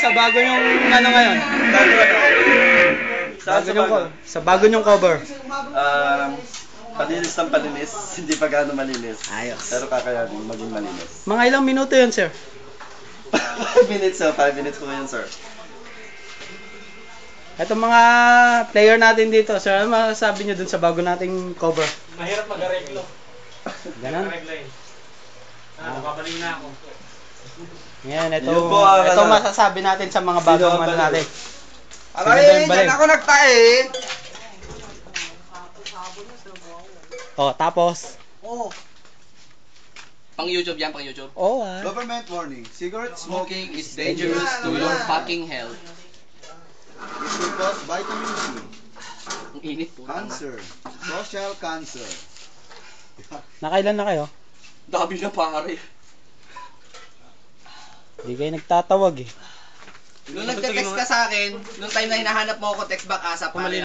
sa bago yung ano ngayon? Sa bago yung cover. Palinis ng palinis, hindi pa gaano malinis. Ayos. Pero kakayanin maging malinis. Mga ilang minuto yun, sir? 5 minutes, sir. 5 minutes ko ngayon, sir. Ito mga player natin dito, sir, ano masasabi nyo dun sa bago nating cover? Mahirap mag-areglo. Ganon? Mag-areglo yun. Nababaling na ako. Yan, ito, Yun po ang ito ano. masasabi natin sa mga bagong ano natin. Aray, dyan ako nagtain. Oh, tapos? Pang YouTube yan, pang YouTube. Oh, Government warning. Cigarette smoking Smoking is dangerous to your fucking health. it will cause vitamin C, Ang init po. cancer, social cancer. Nakailan na kayo? Dami na pare. Hindi kayo nagtatawag eh. Nung nagte-text ka sa akin, nung time na hinahanap mo ako, text back asa pare.